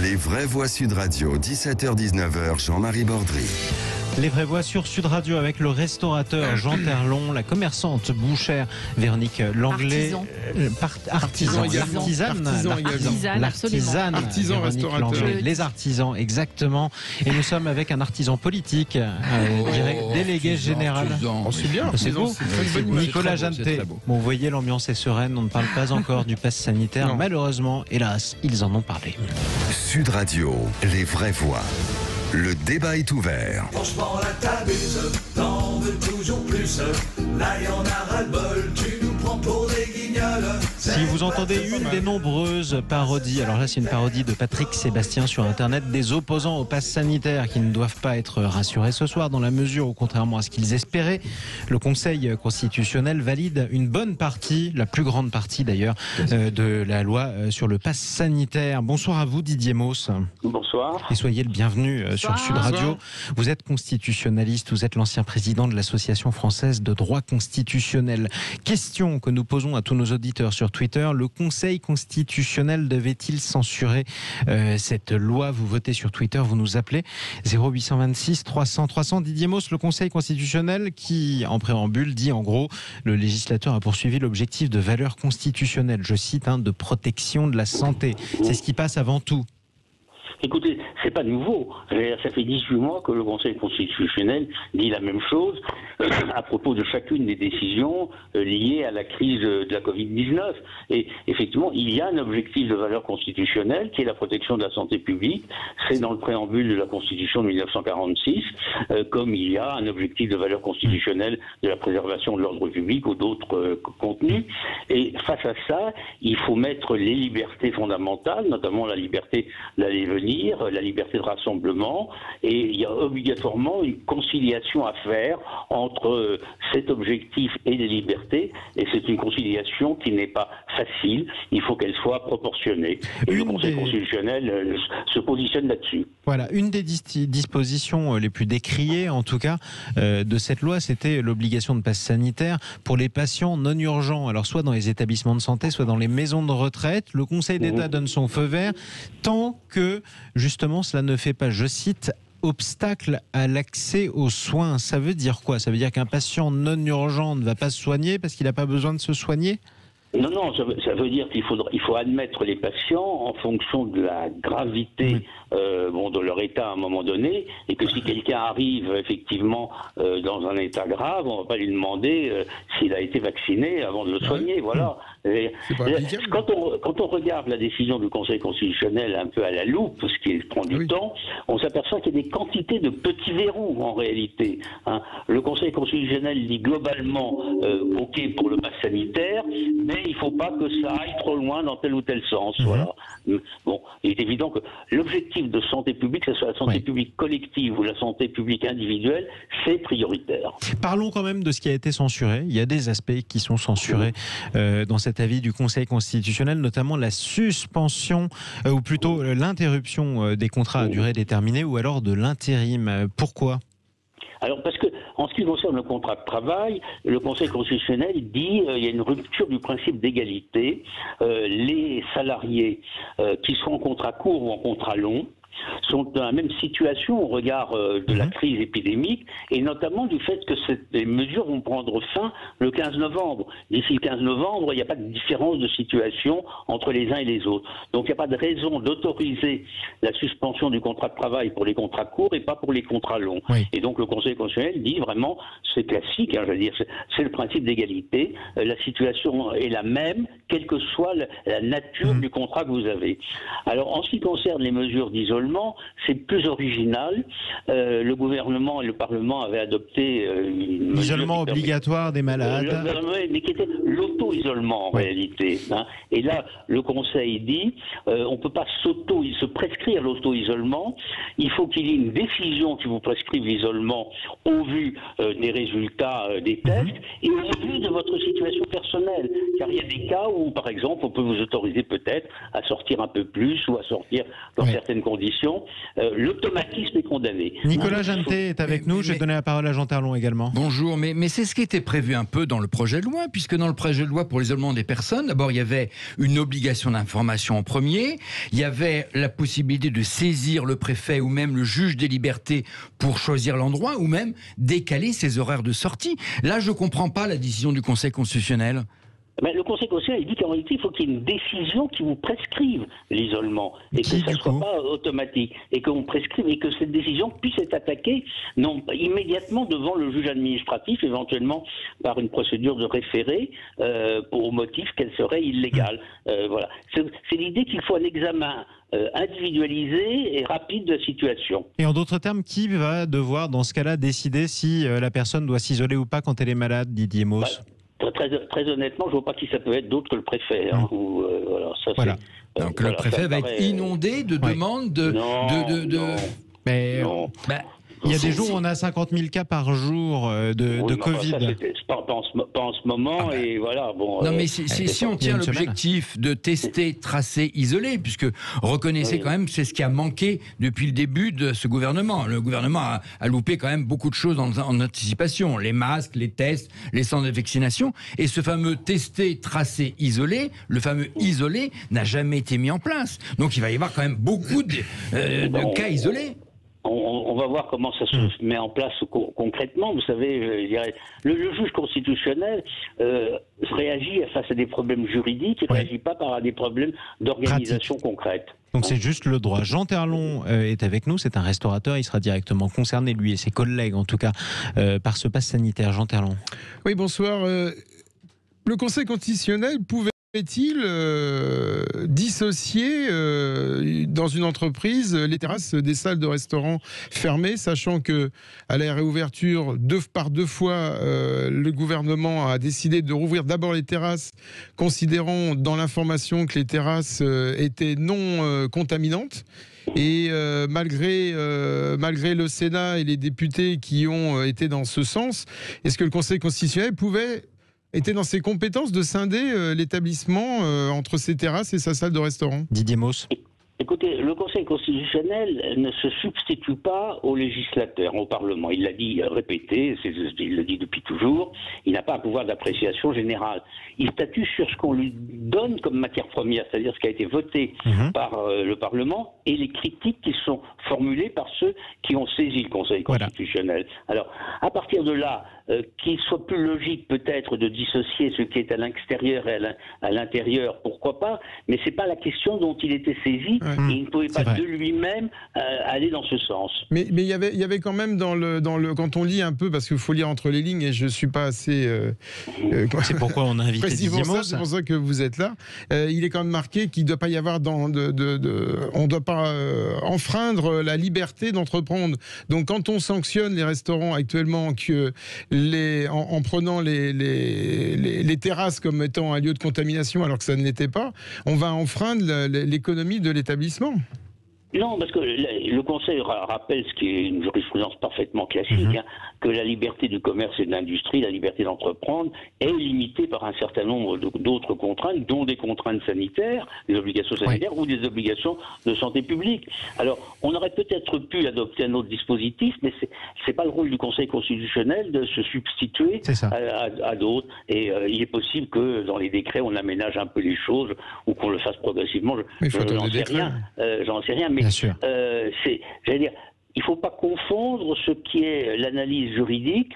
Les vraies voix Sud Radio, 17h-19h, Jean-Marie Bordry. Les vraies voix sur Sud Radio avec le restaurateur Jean Terlon, la commerçante bouchère Véronique Langlais, artisan restaurateur, les artisans exactement. Et nous sommes avec un artisan politique, délégué général. C'est bien, c'est beau. Nicolas Jeantet. Bon, vous voyez, l'ambiance est sereine. On ne parle pas encore du pass sanitaire. Non. Malheureusement, hélas, ils en ont parlé. Sud Radio, les vraies voix. Le débat est ouvert. Franchement, là t'abuses, t'en veux toujours plus. Là y'en a ras-le-bol, tu nous prends pour des guignols. Si vous entendez une des nombreuses parodies, alors là c'est une parodie de Patrick Sébastien sur Internet, des opposants au pass sanitaire qui ne doivent pas être rassurés ce soir dans la mesure où, contrairement à ce qu'ils espéraient, le Conseil constitutionnel valide une bonne partie, la plus grande partie d'ailleurs, de la loi sur le pass sanitaire. Bonsoir à vous Didier Mauss. Bonsoir. Et soyez le bienvenu sur Sud Radio. Vous êtes constitutionnaliste, vous êtes l'ancien président de l'Association française de droit constitutionnel. Question que nous posons à tous nos auditeurs sur Twitter, le Conseil constitutionnel devait-il censurer cette loi? Vous votez sur Twitter, vous nous appelez 0826 300 300. Didier Mauss, le Conseil constitutionnel qui, en préambule, dit en gros, le législateur a poursuivi l'objectif de valeur constitutionnelle, je cite, de protection de la santé. C'est ce qui passe avant tout. Écoutez, c'est pas nouveau. Ça fait 18 mois que le Conseil constitutionnel dit la même chose à propos de chacune des décisions liées à la crise de la Covid-19. Et effectivement, il y a un objectif de valeur constitutionnelle qui est la protection de la santé publique. C'est dans le préambule de la Constitution de 1946, comme il y a un objectif de valeur constitutionnelle de la préservation de l'ordre public ou d'autres contenus. Et face à ça, il faut mettre les libertés fondamentales, notamment la liberté d'aller venir, la liberté de rassemblement, et il y a obligatoirement une conciliation à faire entre cet objectif et les libertés, et c'est une conciliation qui n'est pas facile, il faut qu'elle soit proportionnée. Et le Conseil constitutionnel se positionne là-dessus. Voilà, une des dispositions les plus décriées, en tout cas, de cette loi, c'était l'obligation de passe sanitaire pour les patients non urgents, alors soit dans les établissements de santé, soit dans les maisons de retraite. Le Conseil d'État donne son feu vert tant que, justement, cela ne fait pas, je cite, obstacle à l'accès aux soins. Ça veut dire quoi? Ça veut dire qu'un patient non urgent ne va pas se soigner parce qu'il n'a pas besoin de se soigner? Non, ça veut dire qu'il faut admettre les patients en fonction de la gravité de leur état à un moment donné, et que si quelqu'un arrive effectivement dans un état grave, on ne va pas lui demander s'il a été vacciné avant de le soigner. Voilà. Quand on regarde la décision du Conseil constitutionnel un peu à la loupe, ce qui prend du temps, on s'aperçoit qu'il y a des quantités de petits verrous en réalité. Le Conseil constitutionnel dit globalement OK pour le pass sanitaire, mais il ne faut pas que ça aille trop loin dans tel ou tel sens. Voilà. Bon, il est évident que l'objectif de santé publique, que ce soit la santé publique collective ou la santé publique individuelle, c'est prioritaire. Parlons quand même de ce qui a été censuré. Il y a des aspects qui sont censurés dans cet avis du Conseil constitutionnel, notamment la suspension, ou plutôt l'interruption des contrats à durée déterminée, ou alors de l'intérim. Pourquoi ? Alors parce que, en ce qui concerne le contrat de travail, le Conseil constitutionnel dit il y a une rupture du principe d'égalité. Les salariés qui sont en contrat court ou en contrat long sont dans la même situation au regard de la crise épidémique, et notamment du fait que les mesures vont prendre fin le 15 novembre. D'ici le 15 novembre, il n'y a pas de différence de situation entre les uns et les autres. Donc il n'y a pas de raison d'autoriser la suspension du contrat de travail pour les contrats courts et pas pour les contrats longs. Et donc le Conseil constitutionnel dit vraiment, c'est classique, je veux dire, c'est le principe d'égalité, la situation est la même, quelle que soit la nature du contrat que vous avez. Alors en ce qui concerne les mesures d'isolement, c'est plus original. Le gouvernement et le Parlement avaient adopté l'isolement obligatoire des malades. Mais qui était l'auto-isolement en réalité. Et là, le Conseil dit on ne peut pas se prescrire l'auto-isolement. Il faut qu'il y ait une décision qui vous prescrive l'isolement au vu des résultats des tests et au vu de votre situation personnelle. Car il y a des cas où, par exemple, on peut vous autoriser peut-être à sortir un peu plus ou à sortir dans certaines conditions dispositions, l'automatisme est condamné. Nicolas Jeannetet est avec nous. Je vais donner la parole à Jean Terlon également. Bonjour, mais c'est ce qui était prévu un peu dans le projet de loi, puisque dans le projet de loi pour l'isolement des personnes, d'abord il y avait une obligation d'information en premier, il y avait la possibilité de saisir le préfet ou même le juge des libertés pour choisir l'endroit ou même décaler ses horaires de sortie. Là, je ne comprends pas la décision du Conseil constitutionnel. Mais le Conseil constitutionnel dit qu'en réalité, il faut qu'il y ait une décision qui vous prescrive l'isolement et que ça ne soit pas automatique et qu'on prescrive et que cette décision puisse être attaquée non immédiatement devant le juge administratif, éventuellement par une procédure de référé au motif qu'elle serait illégale. Voilà. C'est l'idée qu'il faut un examen individualisé et rapide de la situation. Et en d'autres termes, qui va devoir dans ce cas-là décider si la personne doit s'isoler ou pas quand elle est malade, Didier Mauss? Très honnêtement, je ne vois pas qui ça peut être d'autre que le préfet. Hein, voilà. Donc le préfet va être inondé de demandes Non. Il y a des jours où on a 50 000 cas par jour de Covid. Pas en ce moment, et voilà. Bon, non, mais si on tient l'objectif de tester, tracer, isoler, puisque reconnaissez quand même, c'est ce qui a manqué depuis le début de ce gouvernement. Le gouvernement a loupé quand même beaucoup de choses en anticipation. Les masques, les tests, les centres de vaccination. Et ce fameux tester, tracer, isoler, le fameux isoler, n'a jamais été mis en place. Donc il va y avoir quand même beaucoup de cas isolés. On va voir comment ça se met en place concrètement. Vous savez, je dirais, le juge constitutionnel réagit face à des problèmes juridiques, il ne réagit pas par des problèmes d'organisation concrète. Donc c'est juste le droit. Jean Terlon est avec nous, c'est un restaurateur, il sera directement concerné, lui et ses collègues en tout cas, par ce pass sanitaire. Jean Terlon. Oui, bonsoir. Le Conseil constitutionnel pouvait-il dissocier dans une entreprise les terrasses des salles de restaurant fermées, sachant que à la réouverture par deux fois, le gouvernement a décidé de rouvrir d'abord les terrasses, considérant dans l'information que les terrasses étaient non contaminantes. Et malgré le Sénat et les députés qui ont été dans ce sens, est-ce que le Conseil constitutionnel était dans ses compétences de scinder l'établissement entre ses terrasses et sa salle de restaurant? Didier Mauss. Écoutez, le Conseil constitutionnel ne se substitue pas au législateur, au Parlement. Il l'a dit répété, il le dit depuis toujours, il n'a pas un pouvoir d'appréciation générale. Il statue sur ce qu'on lui donne comme matière première, c'est-à-dire ce qui a été voté par le Parlement et les critiques qui sont formulées par ceux qui ont saisi le Conseil constitutionnel. Alors, à partir de là, qu'il soit plus logique peut-être de dissocier ce qui est à l'extérieur et à l'intérieur, pourquoi pas, mais c'est pas la question dont il était saisi. Et il ne pouvait pas de lui-même aller dans ce sens. Mais il y avait quand même dans le quand on lit un peu, parce qu'il faut lire entre les lignes et je suis pas assez. C'est pourquoi on a invité Didier Mauss. C'est pour ça que vous êtes là. Il est quand même marqué qu'il ne doit pas y avoir on ne doit pas enfreindre la liberté d'entreprendre. Donc quand on sanctionne les restaurants actuellement en prenant les terrasses comme étant un lieu de contamination alors que ça ne l'était pas, on va enfreindre l'économie de l'établissement. Non, parce que le Conseil rappelle ce qui est une jurisprudence parfaitement classique, que la liberté du commerce et de l'industrie, la liberté d'entreprendre, est limitée par un certain nombre d'autres contraintes, dont des contraintes sanitaires, des obligations sanitaires ou des obligations de santé publique. Alors, on aurait peut-être pu adopter un autre dispositif, mais c'est pas le rôle du Conseil constitutionnel de se substituer à d'autres. Et il est possible que dans les décrets, on aménage un peu les choses ou qu'on le fasse progressivement. Je n'en sais rien. J'en sais rien, mais j'allais dire, il ne faut pas confondre ce qui est l'analyse juridique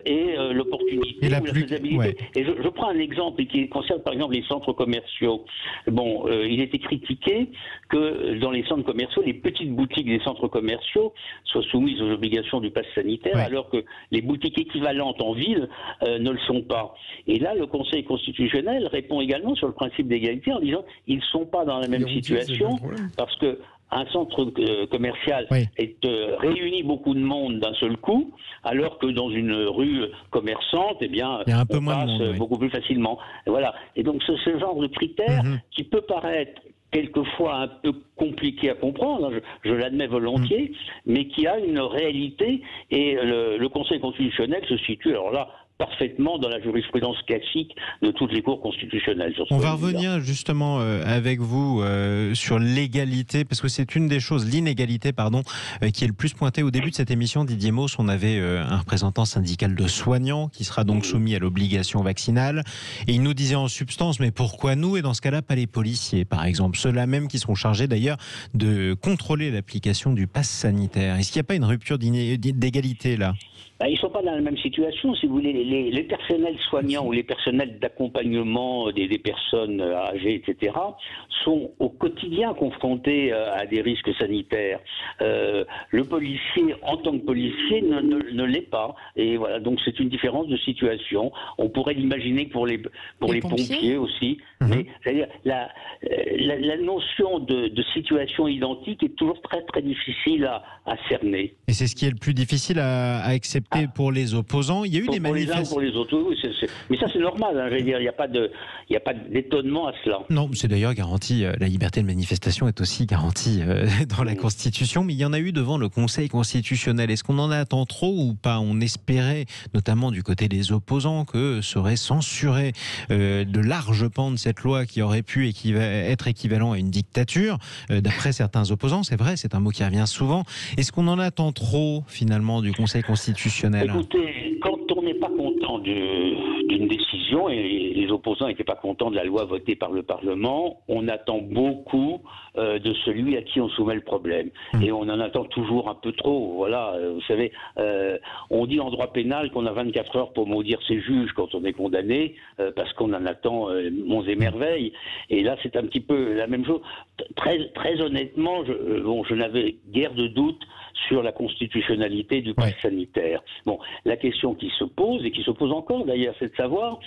et l'opportunité ou la faisabilité. Et je prends un exemple qui concerne par exemple les centres commerciaux. Bon, il était critiqué que dans les centres commerciaux, les petites boutiques des centres commerciaux soient soumises aux obligations du pass sanitaire, alors que les boutiques équivalentes en ville ne le sont pas. Et là, le Conseil constitutionnel répond également sur le principe d'égalité en disant ils ne sont pas dans la même situation parce que un centre commercial réunit beaucoup de monde d'un seul coup, alors que dans une rue commerçante, eh bien, il y a un peu moins passe de monde, beaucoup plus facilement. Et voilà. Et donc ce genre de critère qui peut paraître quelquefois un peu compliqué à comprendre, je l'admets volontiers, mais qui a une réalité, et le Conseil constitutionnel se situe alors là parfaitement dans la jurisprudence classique de toutes les cours constitutionnelles. On va revenir justement avec vous sur l'égalité, parce que c'est une des choses, l'inégalité, pardon, qui est le plus pointée. Au début de cette émission, Didier Mauss, on avait un représentant syndical de soignants qui sera donc soumis à l'obligation vaccinale. Et il nous disait en substance, mais pourquoi nous, et dans ce cas-là, pas les policiers, par exemple, ceux-là même qui seront chargés d'ailleurs de contrôler l'application du pass sanitaire. Est-ce qu'il n'y a pas une rupture d'égalité là ? Ils ne sont pas dans la même situation, si vous voulez. Les personnels soignants ou les personnels d'accompagnement des personnes âgées, etc., sont au quotidien confrontés à des risques sanitaires. Le policier, en tant que policier, ne l'est pas. Et voilà, donc c'est une différence de situation. On pourrait l'imaginer pour les pompiers aussi. Mais c'est-à-dire, la notion de situation identique est toujours très très difficile à cerner. Et c'est ce qui est le plus difficile à accepter pour les opposants. Il y a eu des manifestations. Pour les autres, oui, mais ça c'est normal. Hein, je veux dire, il n'y a pas d'étonnement à cela. Non, c'est d'ailleurs garanti. La liberté de manifestation est aussi garantie dans la Constitution. Mais il y en a eu devant le Conseil constitutionnel. Est-ce qu'on en attend trop ou pas ? On espérait, notamment du côté des opposants, que serait censuré de larges pans de cette loi qui aurait pu être équivalent à une dictature. D'après certains opposants, c'est vrai, c'est un mot qui revient souvent. Est-ce qu'on en attend trop finalement du Conseil constitutionnel ? Écoutez, quand on n'est pas content d'une décision, et les opposants n'étaient pas contents de la loi votée par le Parlement, on attend beaucoup de celui à qui on soumet le problème. Et on en attend toujours un peu trop. Voilà, vous savez, on dit en droit pénal qu'on a 24 heures pour maudire ses juges quand on est condamné, parce qu'on en attend monts et merveilles. Et là, c'est un petit peu la même chose. Très honnêtement, je n'avais guère de doute sur la constitutionnalité du pass sanitaire. Bon, la question qui se pose, et qui se pose encore d'ailleurs, c'est de savoir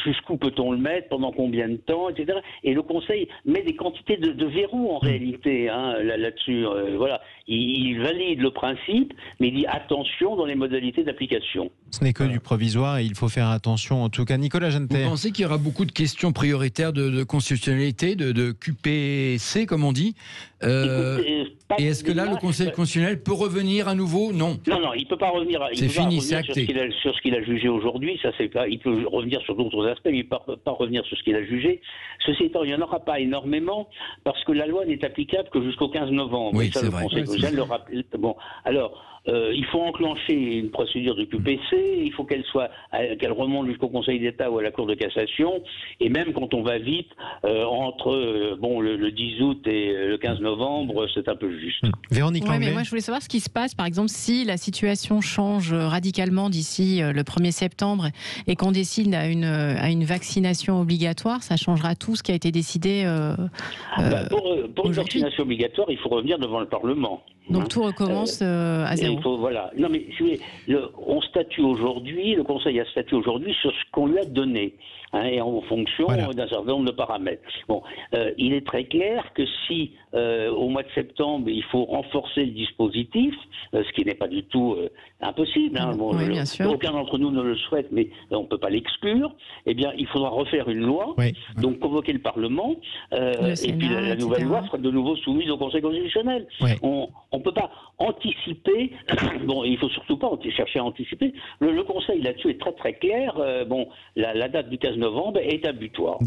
jusqu'où peut-on le mettre, pendant combien de temps, etc. Et le Conseil met des quantités de verrous en réalité là-dessus. Voilà, il valide le principe, mais il dit attention dans les modalités d'application. Ce n'est que du provisoire et il faut faire attention. En tout cas, Nicolas Jeannetet. Vous pensez qu'il y aura beaucoup de questions prioritaires de constitutionnalité, de QPC, comme on dit et est-ce que là, le Conseil constitutionnel peut revenir à nouveau ? Non. Non, il ne peut pas revenir. C'est fini, c'est acté. Sur ce qu'il a jugé aujourd'hui, ça c'est pas. Il peut revenir sur d'autres aspects, mais il ne peut pas revenir sur ce qu'il a jugé. Ceci étant, il n'y en aura pas énormément parce que la loi n'est applicable que jusqu'au 15 novembre. Oui, ça, c'est le vrai. Conseil constitutionnel le rappelle. Bon, alors. Il faut enclencher une procédure de QPC, il faut qu'elle remonte jusqu'au Conseil d'État ou à la Cour de cassation, et même quand on va vite, entre le 10 août et le 15 novembre, c'est un peu juste. Véronique Langlais. Mais moi je voulais savoir ce qui se passe, par exemple, si la situation change radicalement d'ici le 1er septembre et qu'on décide à une vaccination obligatoire, ça changera tout ce qui a été décidé pour une vaccination obligatoire, il faut revenir devant le Parlement. Donc tout recommence à zéro. Voilà. Non, mais si vous voulez, on statue aujourd'hui, le Conseil a statué aujourd'hui sur ce qu'on lui a donné, et en fonction d'un certain nombre de paramètres. Bon, il est très clair que si au mois de septembre il faut renforcer le dispositif, ce qui n'est pas du tout impossible, bien sûr. Aucun d'entre nous ne le souhaite, mais on ne peut pas l'exclure. Eh bien, il faudra refaire une loi, donc convoquer le Parlement, et puis la nouvelle loi sera de nouveau soumise au Conseil constitutionnel. On ne peut pas anticiper. Bon, il faut surtout pas chercher à anticiper. Le Conseil là-dessus est très très clair. La date du 15 novembre est à butoir.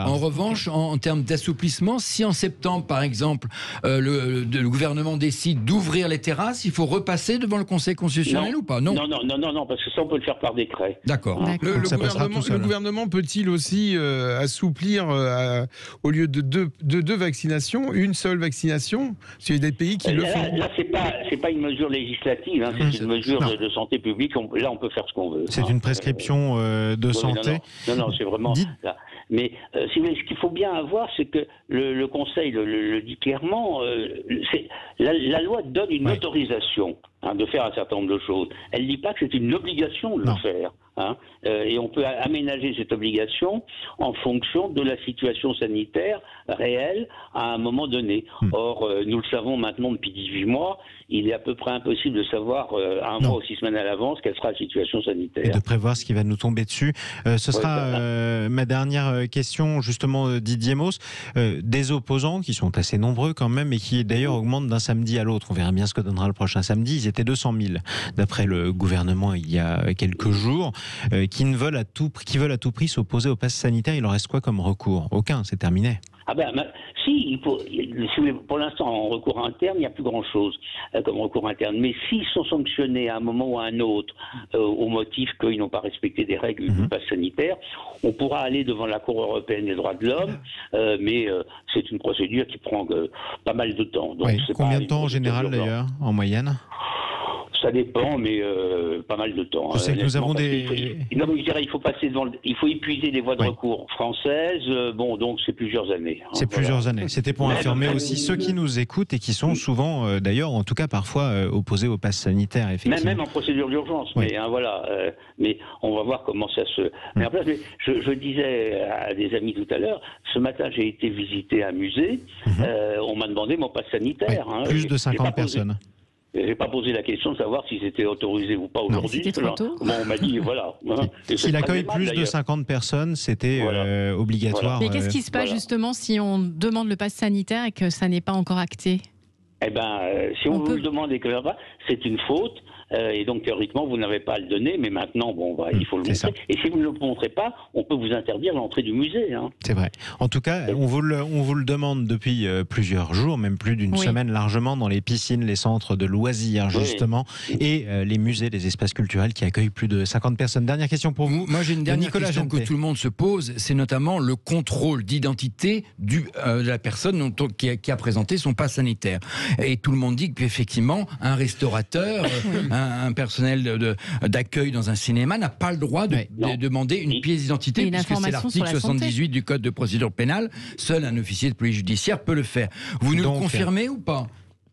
En revanche, en termes d'assouplissement, si en septembre, par exemple, le gouvernement décide d'ouvrir les terrasses, il faut repasser devant le Conseil constitutionnel ou pas ? Non, parce que ça, on peut le faire par décret. D'accord. Le gouvernement peut-il aussi assouplir, au lieu de deux vaccinations, une seule vaccination ? Parce qu'il y a des pays qui le font. Là, c'est pas une mesure législative, c'est une mesure de santé publique. Là, on peut faire ce qu'on veut. C'est une prescription de santé. Non, c'est vraiment là. Mais si vous voulez, ce qu'il faut bien avoir, c'est que le Conseil le dit clairement. La loi donne une autorisation de faire un certain nombre de choses. Elle ne dit pas que c'est une obligation de le faire. Et on peut aménager cette obligation en fonction de la situation sanitaire réelle à un moment donné. Or, nous le savons maintenant depuis 18 mois, il est à peu près impossible de savoir un mois ou 6 semaines à l'avance quelle sera la situation sanitaire. Et de prévoir ce qui va nous tomber dessus. Ce sera ma dernière question, justement, Didier Mauss. Des opposants qui sont assez nombreux quand même et qui d'ailleurs augmentent d'un samedi à l'autre. On verra bien ce que donnera le prochain samedi. Ils étaient 200 000 d'après le gouvernement il y a quelques jours. qui veulent à tout prix s'opposer au pass sanitaire. Il leur reste quoi comme recours? Aucun, c'est terminé. Ah ben, si pour l'instant, en recours interne, il n'y a plus grand-chose comme recours interne. Mais s'ils sont sanctionnés à un moment ou à un autre au motif qu'ils n'ont pas respecté des règles du pass sanitaire, on pourra aller devant la Cour européenne des droits de l'homme, mais c'est une procédure qui prend pas mal de temps. Donc, combien de temps en général d'ailleurs, en moyenne? Ça dépend, mais pas mal de temps. Je sais que nous avons il faut épuiser les voies de recours françaises. Donc c'est plusieurs années. C'est plusieurs années. C'était pour informer aussi ceux qui nous écoutent et qui sont souvent, d'ailleurs, en tout cas parfois opposés au pass sanitaire. Effectivement. Même en procédure d'urgence. Oui. Mais mais on va voir comment ça se met en place. Mais je disais à des amis tout à l'heure, ce matin j'ai été visiter un musée. On m'a demandé mon pass sanitaire. Plus de 50 personnes. Je n'ai pas posé la question de savoir si c'était autorisé ou pas aujourd'hui. C'était trop tôt. On m'a dit, voilà. S'il accueille plus de 50 personnes, c'était obligatoire. Mais qu'est-ce qui se passe justement si on demande le pass sanitaire et que ça n'est pas encore acté? Eh bien, si on vous le demande et que c'est une faute. Et donc, théoriquement, vous n'avez pas à le donner, mais maintenant, il faut le montrer. Et si vous ne le montrez pas, on peut vous interdire l'entrée du musée. C'est vrai. En tout cas, on vous le demande depuis plusieurs jours, même plus d'une semaine largement, dans les piscines, les centres de loisirs, justement, et les musées, les espaces culturels qui accueillent plus de 50 personnes. Dernière question pour vous. Moi, j'ai une dernière question que tout le monde se pose, c'est notamment le contrôle d'identité de la personne qui a présenté son pass sanitaire. Et tout le monde dit qu'effectivement, un restaurateur... un personnel d'accueil dans un cinéma n'a pas le droit de demander une pièce d'identité, puisque c'est l'article 78 du Code de procédure pénale. Seul un officier de police judiciaire peut le faire. Vous nous le confirmez ou pas ?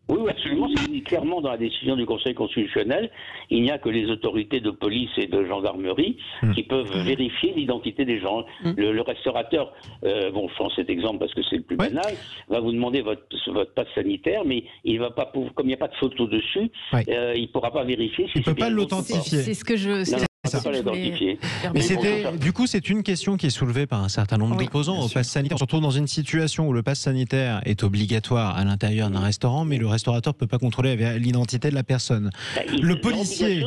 Oui, absolument. C'est dit clairement dans la décision du Conseil constitutionnel. Il n'y a que les autorités de police et de gendarmerie qui peuvent vérifier l'identité des gens. Le restaurateur, je prends cet exemple parce que c'est le plus banal, va vous demander votre passe sanitaire, mais il va pas, comme il n'y a pas de photo dessus, il ne pourra pas vérifier si il ne peut pas l'authentifier. C'est ce que je... Mais du coup, c'est une question qui est soulevée par un certain nombre d'opposants au pass sanitaire. On se retrouve dans une situation où le pass sanitaire est obligatoire à l'intérieur d'un restaurant, mais le restaurateur ne peut pas contrôler l'identité de la personne. Le policier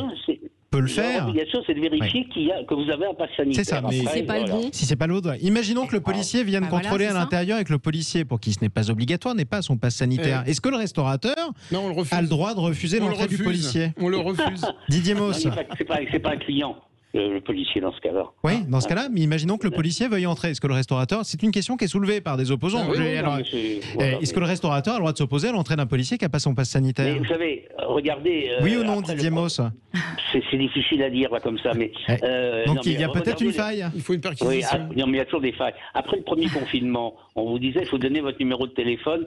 peut le faire. L'obligation, c'est de vérifier que vous avez un pass sanitaire. C'est ça, mais si c'est pas le bon. Si c'est pas l'autre, imaginons que le policier vienne contrôler à l'intérieur et que le policier, pour qui ce n'est pas obligatoire, n'ait pas son pass sanitaire. Est-ce que le restaurateur a le droit de refuser l'entrée du policier? On le refuse. Didier Mauss. C'est pas un client. Le policier dans ce cas-là. Oui, dans ce cas-là, mais imaginons que le policier veuille entrer. Est-ce que le restaurateur, c'est une question qui est soulevée par des opposants. Est-ce que le restaurateur a le droit de s'opposer à l'entrée d'un policier qui n'a pas son passe sanitaire? Mais vous savez, regardez. Oui ou non, Didier Mauss? C'est difficile à dire comme ça, mais. Donc il y a peut-être une faille. Il faut une perquisition. Non, mais il y a toujours des failles. Après le premier confinement, on vous disait il faut donner votre numéro de téléphone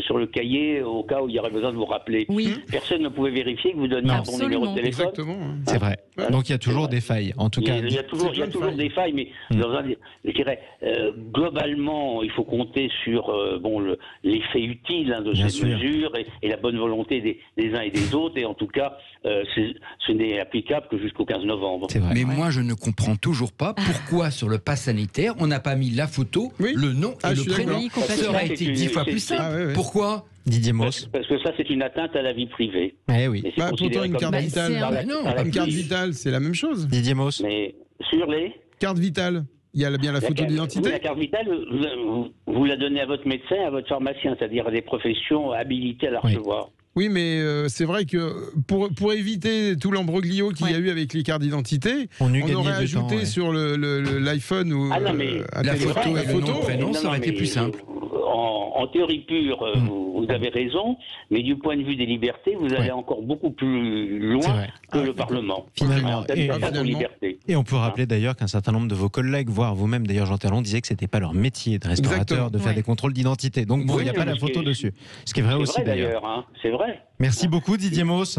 sur le cahier au cas où il y aurait besoin de vous rappeler. Oui. Personne ne pouvait vérifier que vous donniez un bon numéro de téléphone. Exactement. C'est vrai. Donc il y a toujours des failles. En tout cas, il y a toujours des failles, mais je dirais globalement, il faut compter sur l'effet utile de ces mesures et la bonne volonté des uns et des autres. Et en tout cas, ce n'est applicable que jusqu'au 15 novembre. Mais moi, je ne comprends toujours pas pourquoi sur le pass sanitaire, on n'a pas mis la photo, le nom et le prénom. Ça aurait été 10 fois plus simple. Pourquoi ? Didier Mauss. Parce que ça, c'est une atteinte à la vie privée. Oui. Pourtant, une carte vitale, une carte vitale, c'est la même chose. Didier Mauss. Mais sur les cartes vitales, il y a bien la photo d'identité. La carte vitale, vous la donnez à votre médecin, à votre pharmacien, c'est-à-dire à des professions habilitées à la recevoir. Oui, mais c'est vrai que pour éviter tout l'embroglio qu'il y a eu avec les cartes d'identité, on aurait ajouté sur l'iPhone ou la photo et le nom et prénom, ça aurait été plus simple. En théorie pure, vous avez raison, mais du point de vue des libertés, vous allez encore beaucoup plus loin que le Parlement. Finalement. Et on peut rappeler d'ailleurs qu'un certain nombre de vos collègues, voire vous-même d'ailleurs Jean Terlon, disaient que ce n'était pas leur métier de restaurateur de faire des controles d'identité. Donc il n'y a pas la photo dessus. Ce qui est vrai aussi d'ailleurs. C'est vrai. Merci beaucoup Didier Mauss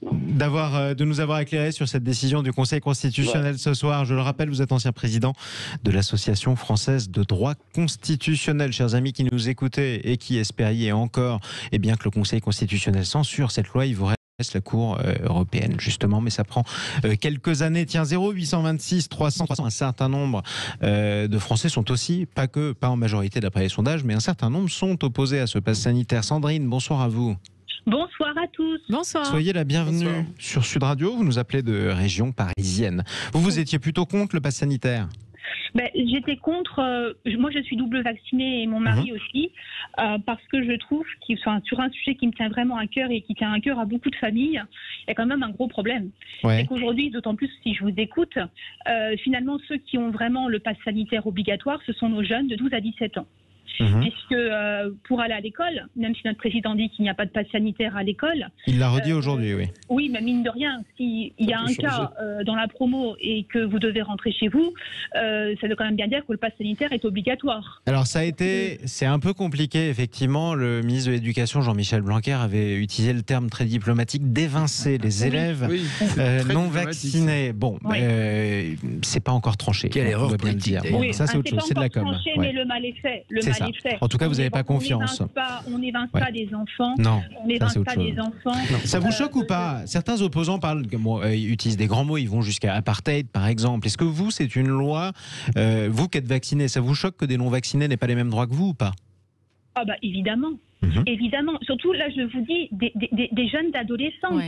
de nous avoir éclairé sur cette décision du Conseil constitutionnel ce soir. Je le rappelle, vous êtes ancien président de l'Association française de droit constitutionnel. Chers amis qui nous écoutez et qui espériez encore que le Conseil constitutionnel censure cette loi, il vous reste la Cour européenne justement, mais ça prend quelques années. Tiens, 0826 300 300, un certain nombre de Français sont aussi, pas en majorité d'après les sondages, mais un certain nombre sont opposés à ce pass sanitaire. Sandrine, bonsoir à vous. Bonsoir à tous. Bonsoir. Soyez la bienvenue sur Sud Radio. Vous nous appelez de région parisienne. Vous étiez plutôt contre le pass sanitaire? J'étais contre. Moi, je suis double vaccinée et mon mari aussi, parce que je trouve qu'il sur un sujet qui me tient vraiment à cœur et qui tient à cœur à beaucoup de familles, il y a quand même un gros problème. Ouais. Et qu'aujourd'hui, d'autant plus si je vous écoute, finalement, ceux qui ont vraiment le pass sanitaire obligatoire, ce sont nos jeunes de 12 à 17 ans. Puisque pour aller à l'école, même si notre président dit qu'il n'y a pas de pass sanitaire à l'école... Il l'a redit aujourd'hui, oui. Oui, mais mine de rien, s'il y a un cas dans la promo et que vous devez rentrer chez vous, ça veut quand même bien dire que le pass sanitaire est obligatoire. Alors c'est un peu compliqué, effectivement. Le ministre de l'Éducation, Jean-Michel Blanquer, avait utilisé le terme très diplomatique d'évincer les élèves non vaccinés. Bon, c'est pas encore tranché. Quelle erreur on doit bien le dire. politique, Bon, ça c'est autre chose, c'est de la com. Tranché, mais le mal est fait. C'est ça. En tout cas, vous n'avez pas confiance. On n'évince pas des enfants. Non, on n'évince pas des enfants. Ça vous choque ou pas? Certains opposants parlent, ils utilisent des grands mots, ils vont jusqu'à apartheid, par exemple. Est-ce que vous, c'est une loi, vous qui êtes vacciné, ça vous choque que des non-vaccinés n'aient pas les mêmes droits que vous ou pas? Ah bah évidemment. Évidemment, surtout là je vous dis des jeunes adolescents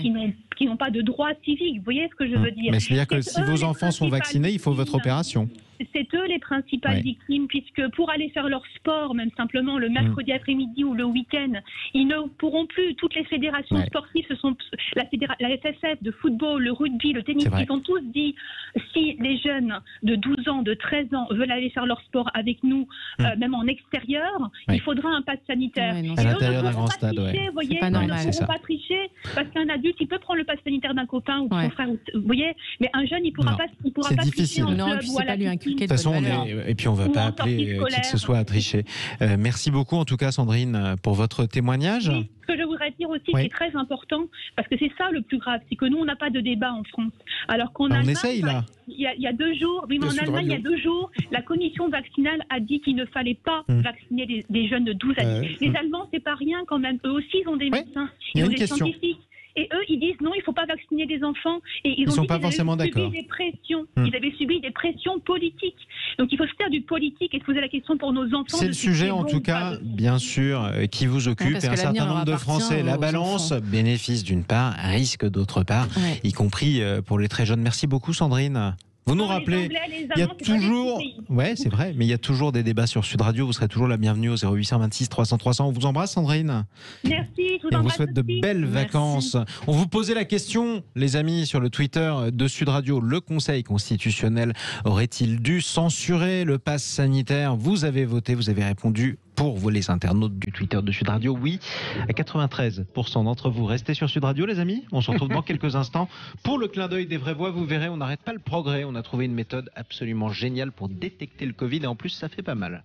qui n'ont pas de droits civiques, vous voyez ce que je veux dire? Mais c'est-à-dire que si vos enfants sont vaccinés, il faut votre opération. C'est eux les principales victimes, puisque pour aller faire leur sport, même simplement le mercredi après-midi ou le week-end, ils ne pourront plus. Toutes les fédérations sportives, ce sont la FFF de football, le rugby, le tennis, ils ont tous dit, si les jeunes de 12 ans, de 13 ans veulent aller faire leur sport avec nous, même en extérieur, il faudra un pass sanitaire. À l'intérieur d'un grand stade, vous voyez, pas normal. ils ne pourront pas tricher, parce qu'un adulte, il peut prendre le pass sanitaire d'un copain ou de son frère, vous voyez, mais un jeune, il ne pourra pas tricher en club ou à la piscine. De toute façon, et puis on ne va pas appeler qui que ce soit à tricher. Merci beaucoup en tout cas Sandrine pour votre témoignage. Oui, ce que je voudrais dire aussi qui est très important, parce que c'est ça le plus grave, c'est que nous on n'a pas de débat en France. Alors qu'en Allemagne, essaye là. Il y a 2 jours, mais en Allemagne, il y a 2 jours, la commission vaccinale a dit qu'il ne fallait pas vacciner les jeunes de 12 ans. Les Allemands, c'est pas rien quand même. Eux aussi, ils ont des médecins, ils ont des scientifiques. Et eux, ils disent non, il ne faut pas vacciner les enfants. Et ils ont sont dit pas forcément d'accord. Des pressions. Ils avaient subi des pressions politiques. Donc il faut se faire du politique et se poser la question pour nos enfants. C'est le sujet en tout cas, bien sûr, qui vous occupe. Et un certain nombre de Français, la balance, bénéfice d'une part, risque d'autre part, y compris pour les très jeunes. Merci beaucoup Sandrine. Vous nous rappelez, il y a toujours, c'est vrai, mais il y a toujours des débats sur Sud Radio. Vous serez toujours la bienvenue au 0826 300 300. On vous embrasse, Sandrine. Merci. Et on vous souhaite de belles vacances. On vous posait la question, les amis, sur le Twitter de Sud Radio. Le Conseil constitutionnel aurait-il dû censurer le pass sanitaire? Vous avez voté, vous avez répondu. Pour vous, les internautes du Twitter de Sud Radio, oui, à 93% d'entre vous. Restez sur Sud Radio, les amis. On se retrouve dans quelques instants pour le clin d'œil des vraies voix. Vous verrez, on n'arrête pas le progrès. On a trouvé une méthode absolument géniale pour détecter le Covid et en plus, ça fait pas mal.